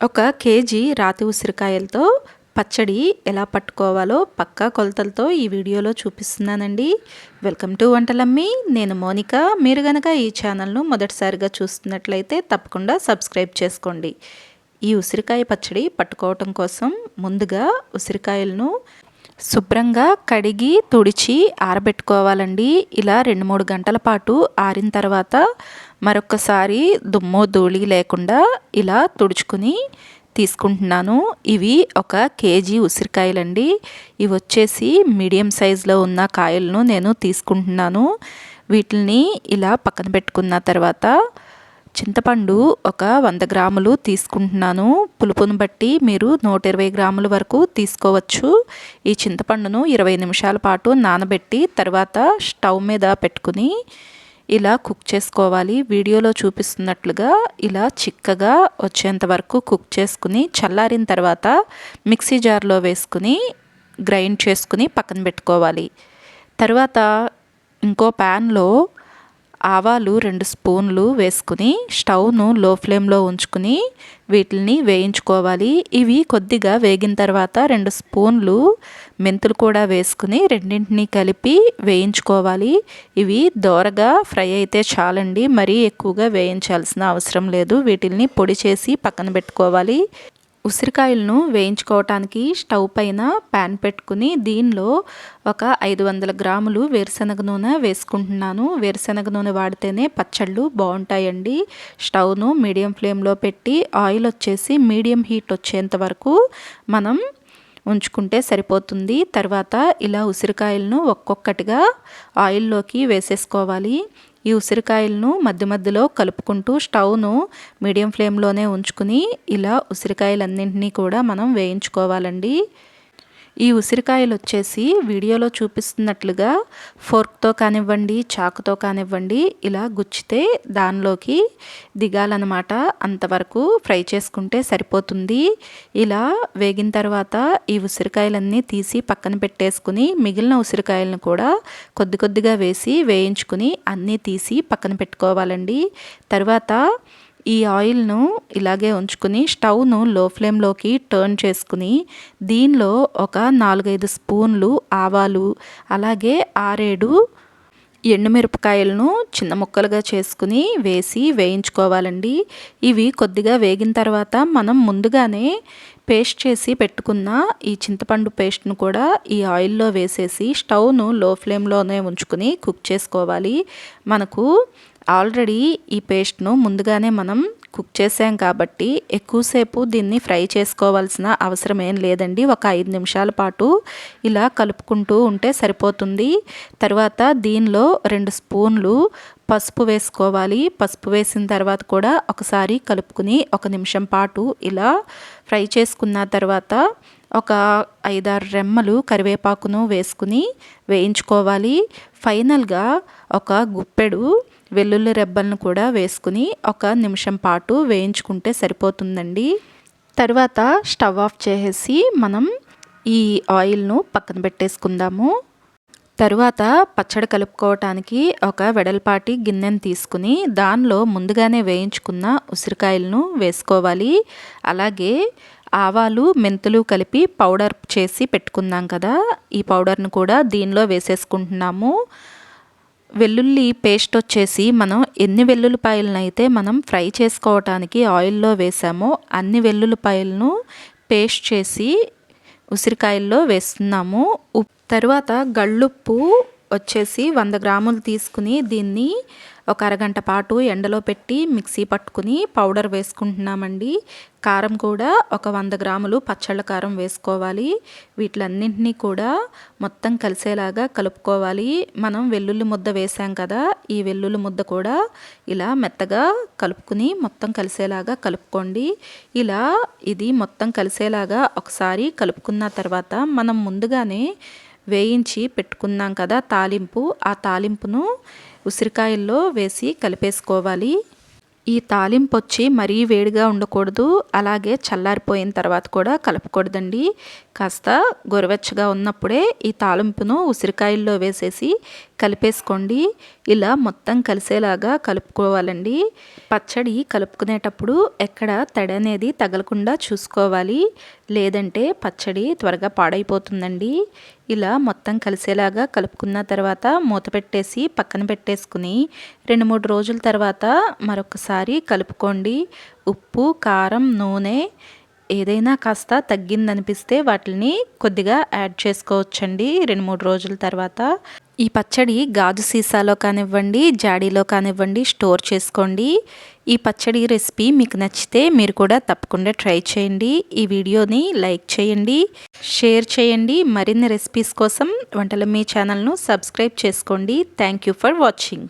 ఒక కేజీ రాతి ఉసిరికాయలతో పచ్చడి ఎలా పట్టుకోవాలో పక్కా కొలతలతో ఈ వీడియోలో చూపిస్తున్నానండి. Welcome to Vantalammi. నేను మోనిక. మీరు గనక ఈ ఛానల్ను మొదటిసారిగా చూస్తున్నట్లయితే తప్పకుండా సబ్స్క్రైబ్ చేసుకోండి. ఈ ఉసిరికాయ పచ్చడి పట్టుకోవటం కోసం ముందుగా ఉసిరికాయలను శుభ్రంగా కడిగి తుడిచి ఆరబెట్టుకోవాలండి. ఇలా 2-3 గంటల పాటు ఆరిన తర్వాత మరొకసారి దుమ్ము ధూళి లేకుండా ఇలా తుడుచుకుని తీసుకుంటున్నాను. ఇవి ఒక కేజీ ఉసిరికాయలండి. ఇవి వచ్చేసి మీడియం సైజులో ఉన్న కాయలను నేను తీసుకుంటున్నాను. వీటిని ఇలా పక్కన పెట్టుకున్న తర్వాత చింతపండు ఒక 100 గ్రాములు తీసుకుంటున్నాను. పులుపును బట్టి మీరు 120 గ్రాముల వరకు తీసుకోవచ్చు. ఈ చింతపండును 20 నిమిషాల పాటు నానబెట్టి తర్వాత స్టవ్ మీద పెట్టుకుని ఇలా కుక్ చేసుకోవాలి. వీడియోలో చూపిస్తున్నట్లుగా ఇలా చిక్కగా వచ్చేంత వరకు కుక్ చేసుకుని చల్లారిన తర్వాత మిక్సీ జార్లో వేసుకుని గ్రైండ్ చేసుకుని పక్కన పెట్టుకోవాలి. తర్వాత ఇంకో ప్యాన్లో ఆవాలు 2 స్పూన్లు వేసుకుని స్టవ్ను లో ఫ్లేమ్లో ఉంచుకుని వీటిని వేయించుకోవాలి. ఇవి కొద్దిగా వేగిన తర్వాత 2 స్పూన్లు మెంతులు కూడా వేసుకుని రెండింటిని కలిపి వేయించుకోవాలి. ఇవి దోరగా ఫ్రై అయితే చాలండి, మరీ ఎక్కువగా వేయించాల్సిన అవసరం లేదు. వీటిని పొడి చేసి పక్కన పెట్టుకోవాలి. ఉసిరికాయలను వేయించుకోవటానికి స్టవ్ పైన ప్యాన్ పెట్టుకుని దీనిలో ఒక 500 గ్రాములు వేరుశనగ నూనె వేసుకుంటున్నాను. వేరుశనగ నూనె వాడితేనే పచ్చళ్ళు బాగుంటాయండి. స్టవ్ను మీడియం ఫ్లేమ్లో పెట్టి ఆయిల్ వచ్చేసి మీడియం హీట్ వచ్చేంత వరకు మనం ఉంచుకుంటే సరిపోతుంది. తర్వాత ఇలా ఉసిరికాయలను ఒక్కొక్కటిగా ఆయిల్లోకి వేసేసుకోవాలి. ఈ ఉసిరికాయలను మధ్య మధ్యలో కలుపుకుంటూ స్టవ్ను మీడియం ఫ్లేమ్లోనే ఉంచుకుని ఇలా ఉసిరికాయలన్నింటినీ కూడా మనం వేయించుకోవాలండి. ఈ ఉసిరికాయలు వచ్చేసి వీడియోలో చూపిస్తున్నట్లుగా ఫోర్క్తో కానివ్వండి, చాకుతో కానివ్వండి ఇలా గుచ్చితే దానిలోకి దిగాలన్నమాట. అంతవరకు ఫ్రై చేసుకుంటే సరిపోతుంది. ఇలా వేగిన తర్వాత ఈ ఉసిరికాయలన్నీ తీసి పక్కన పెట్టేసుకుని మిగిలిన ఉసిరికాయలను కూడా కొద్ది కొద్దిగా వేసి వేయించుకుని అన్నీ తీసి పక్కన పెట్టుకోవాలండి. తర్వాత ఈ ఆయిల్ను ఇలాగే ఉంచుకుని స్టవ్ను లో ఫ్లేమ్లోకి టర్న్ చేసుకుని దీనిలో ఒక 4-5 స్పూన్లు ఆవాలు, అలాగే 6-7 ఎండుమిరపకాయలను చిన్న ముక్కలుగా చేసుకుని వేసి వేయించుకోవాలండి. ఇవి కొద్దిగా వేగిన తర్వాత మనం ముందుగానే పేస్ట్ చేసి పెట్టుకున్న ఈ చింతపండు పేస్ట్ను కూడా ఈ ఆయిల్లో వేసేసి స్టవ్ను లో ఫ్లేమ్లోనే ఉంచుకుని కుక్ చేసుకోవాలి. మనకు ఆల్రెడీ ఈ పేస్ట్ను ముందుగానే మనం కుక్ చేసాం కాబట్టి ఎక్కువసేపు దీన్ని ఫ్రై చేసుకోవాల్సిన అవసరం ఏం లేదండి. ఒక 5 నిమిషాల పాటు ఇలా కలుపుకుంటూ ఉంటే సరిపోతుంది. తర్వాత దీనిలో 2 స్పూన్లు పసుపు వేసుకోవాలి. పసుపు వేసిన తర్వాత కూడా ఒకసారి కలుపుకుని 1 నిమిషం పాటు ఇలా ఫ్రై చేసుకున్న తర్వాత ఒక 5-6 రెమ్మలు కరివేపాకును వేసుకుని వేయించుకోవాలి. ఫైనల్గా ఒక గుప్పెడు వెల్లుల్లి రెబ్బలను కూడా వేసుకుని 1 నిమిషం పాటు వేయించుకుంటే సరిపోతుందండి. తర్వాత స్టవ్ ఆఫ్ చేసేసి మనం ఈ ఆయిల్ను పక్కన పెట్టేసుకుందాము. తరువాత పచ్చడి కలుపుకోవటానికి ఒక వెడల్పాటి గిన్నెను తీసుకుని దానిలో ముందుగానే వేయించుకున్న ఉసిరికాయలను వేసుకోవాలి. అలాగే ఆవాలు, మెంతులు కలిపి పౌడర్ చేసి పెట్టుకున్నాం కదా, ఈ పౌడర్ను కూడా దీనిలో వేసేసుకుంటున్నాము. వెల్లుల్లి పేస్ట్ వచ్చేసి మనం ఎన్ని వెల్లుల్లిపాయలను అయితే మనం ఫ్రై చేసుకోవటానికి ఆయిల్లో వేసామో అన్ని వెల్లుల్లిపాయలను పేస్ట్ చేసి ఉసిరికాయల్లో వేస్తున్నాము. తర్వాత గళ్ళుప్పు వచ్చేసి 100 గ్రాములు తీసుకుని దీన్ని ఒక అరగంట పాటు ఎండలో పెట్టి మిక్సీ పట్టుకుని పౌడర్ వేసుకుంటున్నామండి. కారం కూడా ఒక 100 గ్రాములు పచ్చళ్ళ కారం వేసుకోవాలి. వీటిలన్నింటినీ కూడా మొత్తం కలిసేలాగా కలుపుకోవాలి. మనం వెల్లుల్లి ముద్ద వేసాం కదా, ఈ వెల్లుల్లి ముద్ద కూడా ఇలా మెత్తగా కలుపుకుని మొత్తం కలిసేలాగా కలుపుకోండి. ఇలా ఇది మొత్తం కలిసేలాగా ఒకసారి కలుపుకున్న తర్వాత మనం ముందుగానే వేయించి పెట్టుకున్నాం కదా తాలింపు, ఆ తాలింపును ఉసిరికాయల్లో వేసి కలిపేసుకోవాలి. ఈ తాలింపు వచ్చి మరీ వేడిగా ఉండకూడదు, అలాగే చల్లారిపోయిన తర్వాత కూడా కలపకూడదండి. కాస్త గోరువెచ్చగా ఉన్నప్పుడే ఈ తాలింపును ఉసిరికాయల్లో వేసేసి కలిపేసుకోండి. ఇలా మొత్తం కలిసేలాగా కలుపుకోవాలండి. పచ్చడి కలుపుకునేటప్పుడు ఎక్కడ తడి అనేది తగలకుండా చూసుకోవాలి, లేదంటే పచ్చడి త్వరగా పాడైపోతుందండి. ఇలా మొత్తం కలిసేలాగా కలుపుకున్న తర్వాత మూత పెట్టేసి పక్కన పెట్టేసుకుని 2-3 రోజుల తర్వాత మరొకసారి కలుపుకోండి. ఉప్పు, కారం, నూనె ఏదైనా కాస్త తగ్గిందనిపిస్తే వాటిని కొద్దిగా యాడ్ చేసుకోవచ్చండి 2-3 రోజుల తర్వాత. ఈ పచ్చడి గాజు సీసాలో కానివ్వండి, జాడీలో కానివ్వండి స్టోర్ చేసుకోండి. ఈ పచ్చడి రెసిపీ మీకు నచ్చితే మీరు కూడా తప్పకుండా ట్రై చేయండి. ఈ వీడియోని లైక్ చేయండి, షేర్ చేయండి. మరిన్ని రెసిపీస్ కోసం వంటలమ్మీ ఛానల్ను సబ్స్క్రైబ్ చేసుకోండి. Thank you for watching.